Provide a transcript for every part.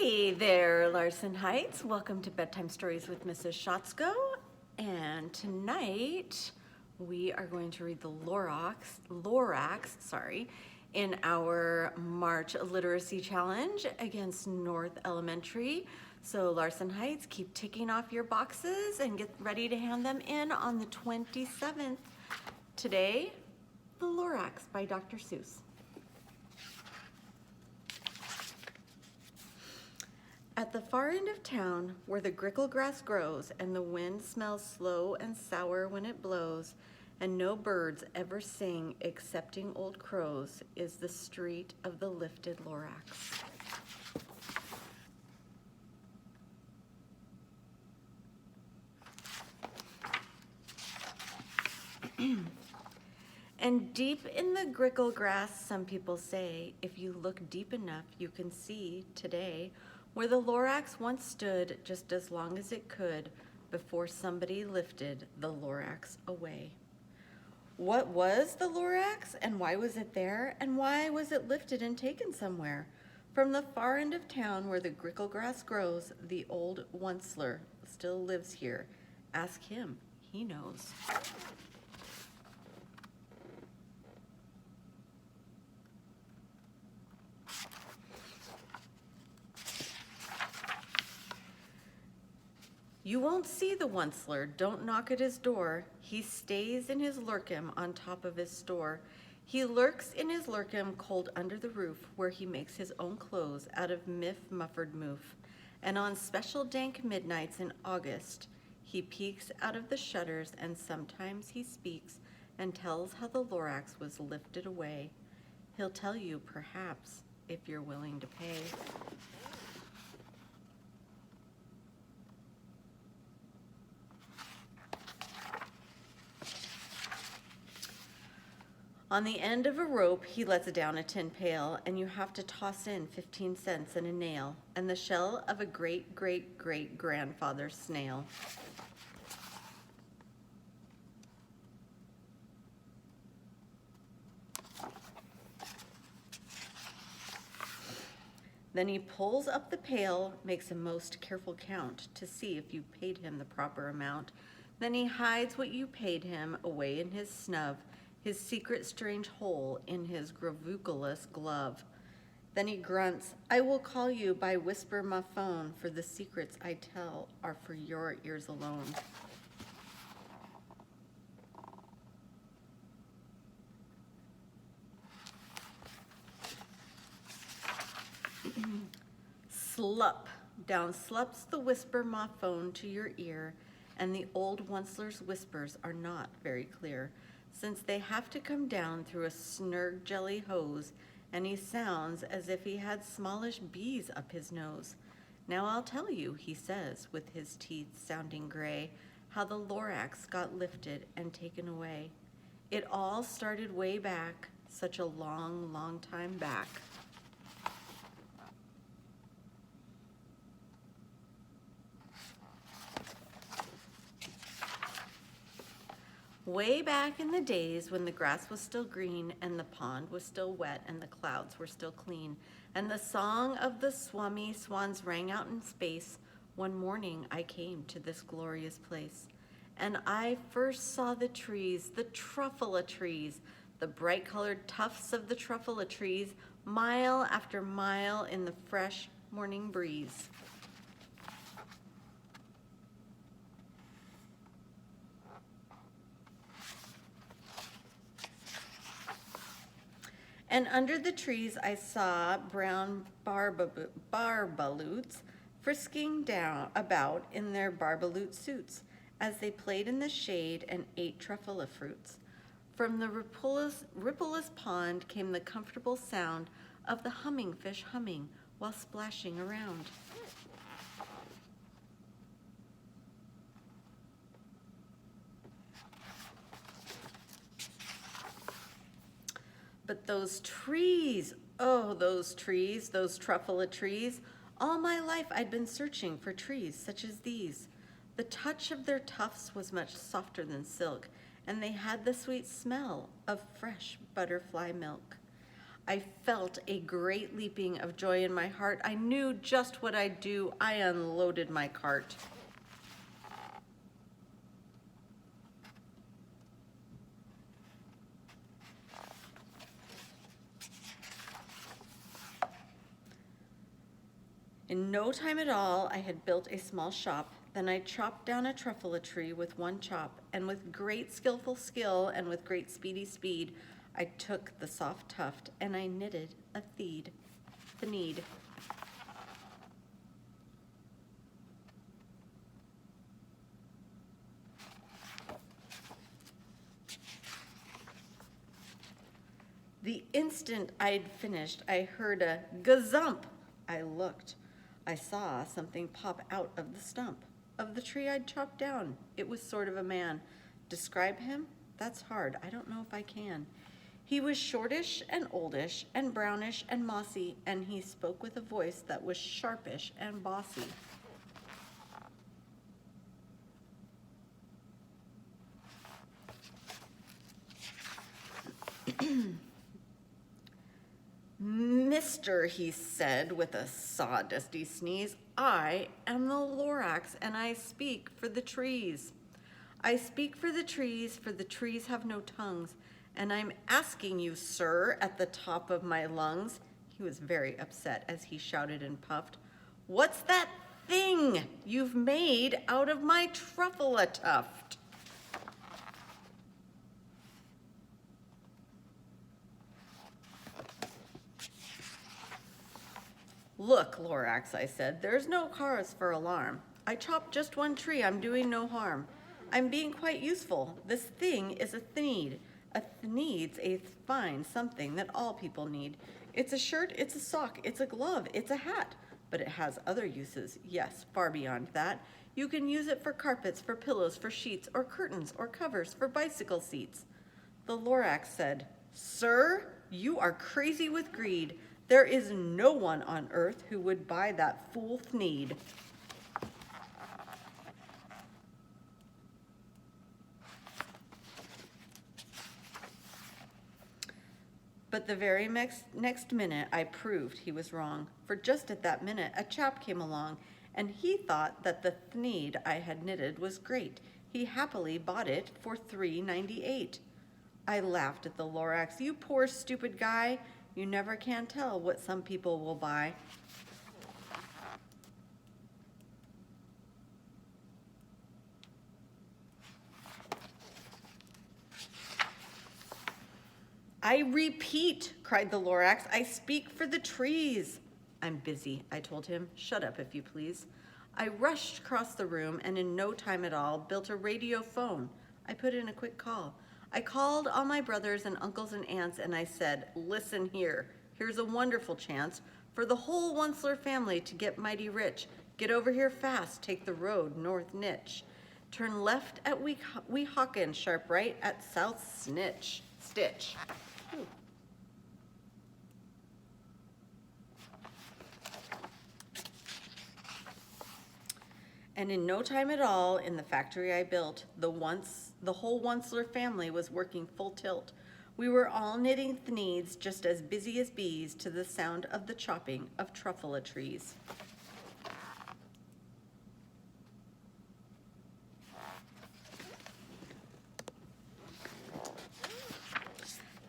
Hey there, Larson Heights. Welcome to Bedtime Stories with Mrs. Schatzko. And tonight we are going to read the Lorax, in our March Literacy Challenge against North Elementary. So Larson Heights, keep ticking off your boxes and get ready to hand them in on the 27th. Today, the Lorax by Dr. Seuss. At the far end of town, where the grickle grass grows and the wind smells slow and sour when it blows, and no birds ever sing excepting old crows, is the street of the lifted Lorax. And deep in the grickle grass, some people say, if you look deep enough, you can see today where the Lorax once stood just as long as it could before somebody lifted the Lorax away. What was the Lorax, and why was it there, and why was it lifted and taken somewhere? From the far end of town where the grickle grass grows, the old Onceler still lives here. Ask him, he knows. You won't see the Onceler, don't knock at his door. He stays in his lurkim on top of his store. He lurks in his lurkim cold under the roof, where he makes his own clothes out of muffered moof. And on special dank midnights in August, he peeks out of the shutters, and sometimes he speaks and tells how the Lorax was lifted away. He'll tell you, perhaps, if you're willing to pay. On the end of a rope, he lets down a tin pail, and you have to toss in 15 cents and a nail, and the shell of a great-great-great-grandfather's snail. Then he pulls up the pail, makes a most careful count to see if you paid him the proper amount. Then he hides what you paid him away in his snub, his secret strange hole in his gravuculous glove. Then he grunts, I will call you by whisper my phone, for the secrets I tell are for your ears alone. Slup, down slups the whisper my phone to your ear, and the old Onceler's whispers are not very clear, since they have to come down through a snurg jelly hose, and he sounds as if he had smallish bees up his nose. Now I'll tell you, he says, with his teeth sounding gray, how the Lorax got lifted and taken away. It all started way back, such a long, long time back. Way back in the days when the grass was still green and the pond was still wet and the clouds were still clean, and the song of the swans rang out in space, one morning I came to this glorious place. And I first saw the trees, the truffula trees, the bright-colored tufts of the truffula trees, mile after mile in the fresh morning breeze. And under the trees I saw brown barbaloots frisking down about in their barbaloot suits as they played in the shade and ate truffula fruits. From the rippleless pond came the comfortable sound of the humming fish humming while splashing around. But those trees, oh, those trees, those truffula trees, all my life I'd been searching for trees such as these. The touch of their tufts was much softer than silk, and they had the sweet smell of fresh butterfly milk. I felt a great leaping of joy in my heart. I knew just what I'd do. I unloaded my cart. In no time at all, I had built a small shop. Then I chopped down a truffula tree with one chop, and with great skillful skill and with great speedy speed, I took the soft tuft and I knitted a thneed. The instant I'd finished, I heard a gazump. I looked. I saw something pop out of the stump of the tree I'd chopped down. It was sort of a man. Describe him? That's hard. I don't know if I can. He was shortish and oldish and brownish and mossy, and he spoke with a voice that was sharpish and bossy. Mister, he said with a sawdusty sneeze, I am the Lorax, and I speak for the trees. I speak for the trees have no tongues, and I'm asking you, sir, at the top of my lungs. He was very upset as he shouted and puffed. What's that thing you've made out of my truffula tuft? Look, Lorax, I said, there's no cause for alarm. I chopped just one tree, I'm doing no harm. I'm being quite useful. This thing is a thneed. A thneed's a fine something that all people need. It's a shirt, it's a sock, it's a glove, it's a hat. But it has other uses, yes, far beyond that. You can use it for carpets, for pillows, for sheets, or curtains, or covers, for bicycle seats. The Lorax said, Sir, you are crazy with greed. There is no one on earth who would buy that fool thneed. But the very next minute, I proved he was wrong. For just at that minute, a chap came along, and he thought that the thneed I had knitted was great. He happily bought it for $3.98. I laughed at the Lorax. You poor stupid guy. You never can tell what some people will buy. I repeat, cried the Lorax, I speak for the trees. I'm busy, I told him. Shut up, if you please. I rushed across the room and in no time at all built a radio phone. I put in a quick call. I called all my brothers and uncles and aunts and I said, listen here. Here's a wonderful chance for the whole Onceler family to get mighty rich. Get over here fast, take the road north Nitch. Turn left at Weehawken, sharp right at South Stitch. Ooh. And in no time at all, in the factory I built, the whole Onceler family was working full tilt. We were all knitting thneeds, just as busy as bees, to the sound of the chopping of truffula trees.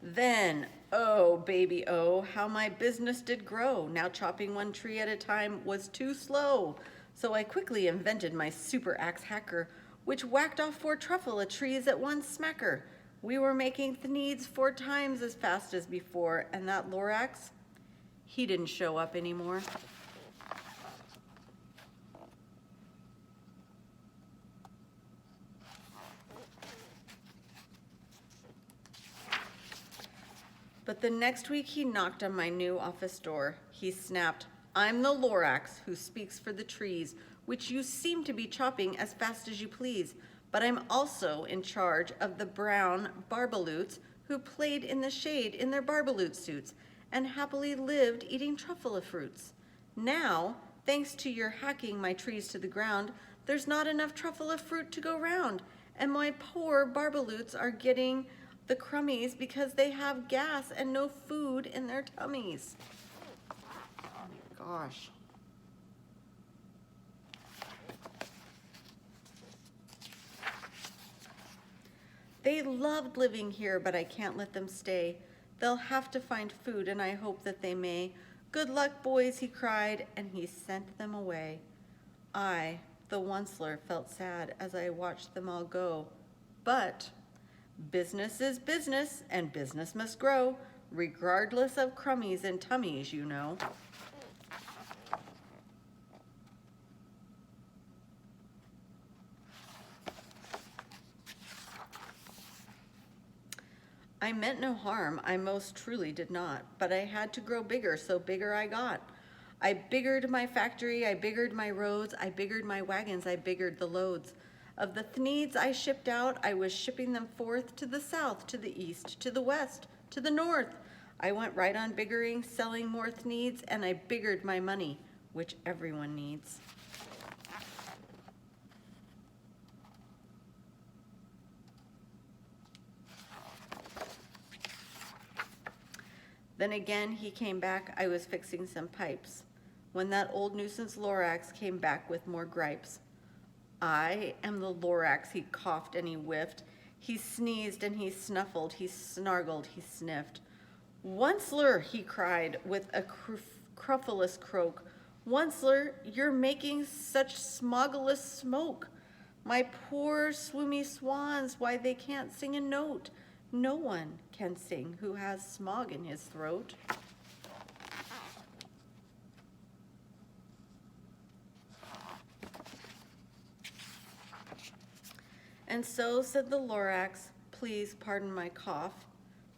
Then, oh, baby, oh, how my business did grow. Now chopping one tree at a time was too slow. So I quickly invented my super axe hacker, which whacked off 4 truffula trees at one smacker. We were making thneeds 4 times as fast as before, and that Lorax, he didn't show up anymore. But the next week he knocked on my new office door. He snapped, I'm the Lorax who speaks for the trees, which you seem to be chopping as fast as you please. But I'm also in charge of the brown barbaloots who played in the shade in their barbaloot suits and happily lived eating truffula fruits. Now, thanks to your hacking my trees to the ground, there's not enough truffula fruit to go round, and my poor barbaloots are getting the crummies, because they have gas and no food in their tummies. Oh my gosh. They loved living here, but I can't let them stay. They'll have to find food, and I hope that they may. Good luck, boys, he cried, and he sent them away. I, the Onceler, felt sad as I watched them all go. But business is business, and business must grow, regardless of crummies and tummies, you know. I meant no harm, I most truly did not, but I had to grow bigger, so bigger I got. I biggered my factory, I biggered my roads, I biggered my wagons, I biggered the loads. Of the thneeds I shipped out, I was shipping them forth to the south, to the east, to the west, to the north. I went right on biggering, selling more thneeds, and I biggered my money, which everyone needs. Then again he came back, I was fixing some pipes, when that old nuisance Lorax came back with more gripes. I am the Lorax, he coughed and he whiffed. He sneezed and he snuffled, he snargled, he sniffed. Onceler, he cried with a cruffulous croak. Onceler, you're making such smoggless smoke. My poor swoomy swans, why they can't sing a note. No one can sing who has smog in his throat. And so, said the Lorax, please pardon my cough.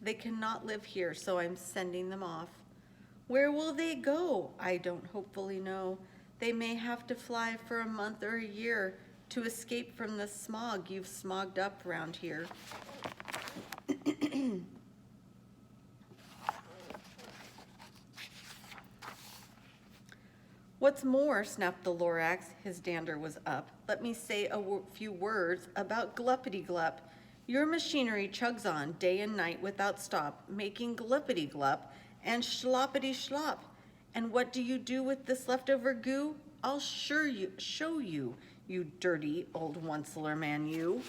They cannot live here, so I'm sending them off. Where will they go? I don't hopefully know. They may have to fly for a month or a year to escape from the smog you've smogged up round here. What's more, snapped the Lorax, his dander was up, let me say a few words about Gluppity-Glup. Your machinery chugs on day and night without stop, making gluppity-glup and schloppity-schlop. And what do you do with this leftover goo? I'll show you, you dirty old Onceler man, you.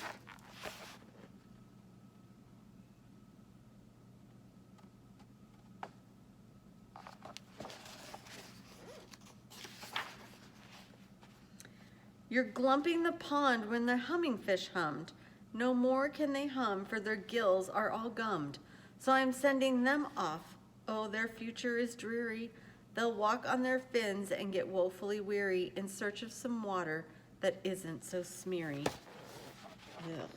You're glumping the pond when the humming fish hummed. No more can they hum, for their gills are all gummed. So I'm sending them off. Oh, their future is dreary. They'll walk on their fins and get woefully weary in search of some water that isn't so smeary. Ugh.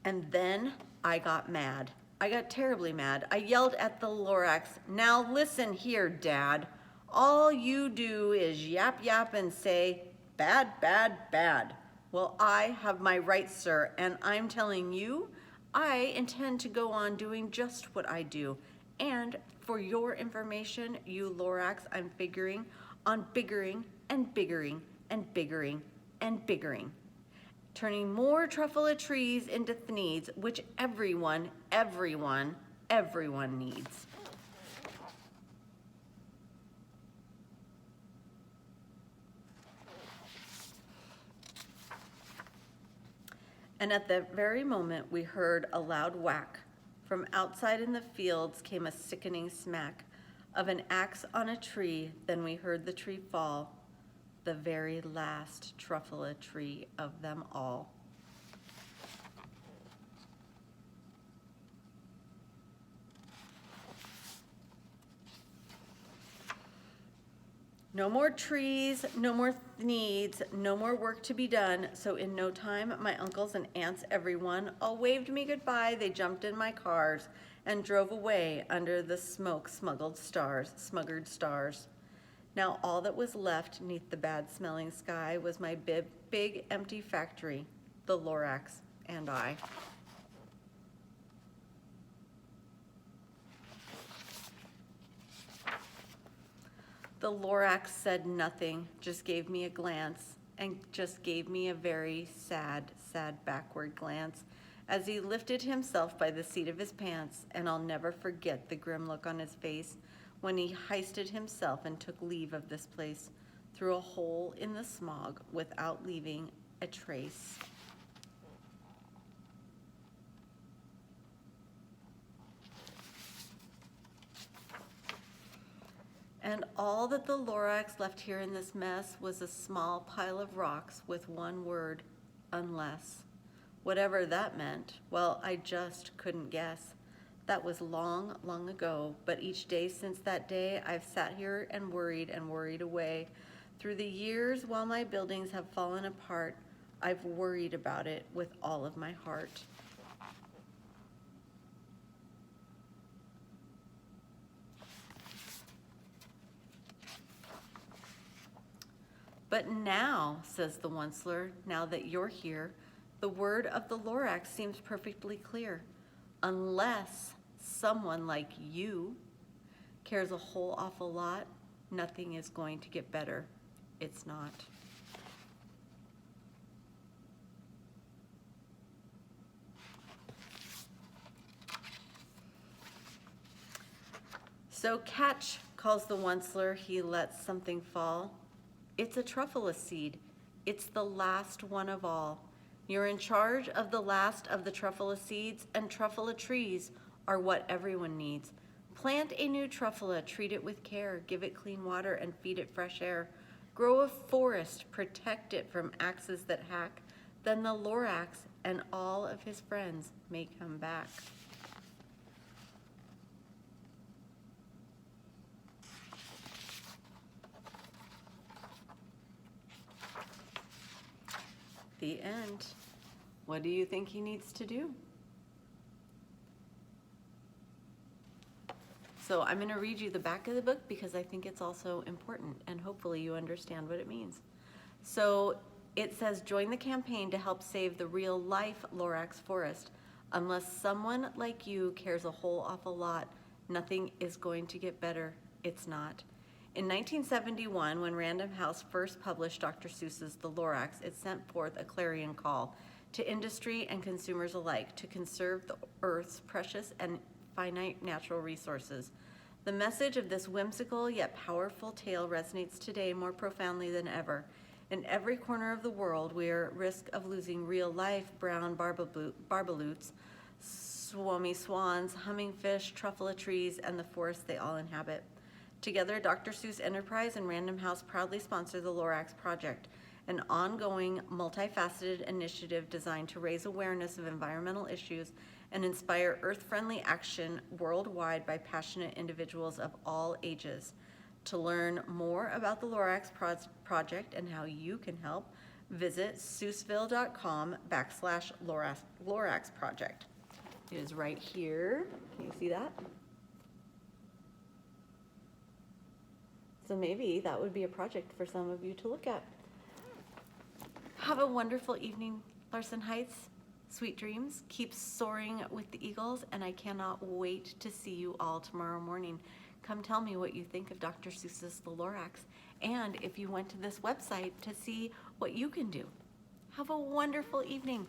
And then I got mad. I got terribly mad. I yelled at the Lorax, now listen here, Dad. All you do is yap yap and say, bad, bad, bad. Well, I have my rights, sir, and I'm telling you, I intend to go on doing just what I do. And for your information, you Lorax, I'm figuring on biggering and biggering and biggering and biggering. Turning more truffula trees into thneeds, which everyone needs. And at that very moment, we heard a loud whack. From outside in the fields came a sickening smack of an axe on a tree. Then we heard the tree fall, the very last truffula tree of them all. No more trees, no more needs, no more work to be done. So in no time, my uncles and aunts, everyone, all waved me goodbye. They jumped in my cars and drove away under the smoke-smuggled stars. Now all that was left neath the bad-smelling sky was my big empty factory, the Lorax and I. The Lorax said nothing, just gave me a glance, and just gave me a very sad, sad backward glance as he lifted himself by the seat of his pants, and I'll never forget the grim look on his face when he heisted himself and took leave of this place through a hole in the smog without leaving a trace. And all that the Lorax left here in this mess was a small pile of rocks with one word, unless. Whatever that meant, well, I just couldn't guess. That was long, long ago, but each day since that day, I've sat here and worried away. Through the years, while my buildings have fallen apart, I've worried about it with all of my heart. But now, says the Onceler, now that you're here, the word of the Lorax seems perfectly clear. Unless someone like you cares a whole awful lot, nothing is going to get better. It's not. So catch, calls the Onceler, he lets something fall. It's a truffula seed. It's the last one of all. You're in charge of the last of the truffula seeds, and truffula trees are what everyone needs. Plant a new truffula, treat it with care, give it clean water and feed it fresh air. Grow a forest, protect it from axes that hack. Then the Lorax and all of his friends may come back. The end. What do you think he needs to do? So I'm going to read you the back of the book because I think it's also important, and hopefully you understand what it means. So it says, join the campaign to help save the real life Lorax forest. Unless someone like you cares a whole awful lot, nothing is going to get better. It's not. In 1971, when Random House first published Dr. Seuss's The Lorax, it sent forth a clarion call to industry and consumers alike to conserve the Earth's precious and finite natural resources. The message of this whimsical yet powerful tale resonates today more profoundly than ever. In every corner of the world, we are at risk of losing real-life brown barbaloots, swami swans, humming fish, truffula trees, and the forests they all inhabit. Together, Dr. Seuss Enterprise and Random House proudly sponsor the Lorax Project, an ongoing, multifaceted initiative designed to raise awareness of environmental issues and inspire earth-friendly action worldwide by passionate individuals of all ages. To learn more about the Lorax Project and how you can help, visit seussville.com/Lorax Project. It is right here. Can you see that? So maybe that would be a project for some of you to look at. Have a wonderful evening, Larson Heights. Sweet dreams. Keep soaring with the eagles, and I cannot wait to see you all tomorrow morning. Come tell me what you think of Dr. Seuss's The Lorax, and if you went to this website to see what you can do. Have a wonderful evening.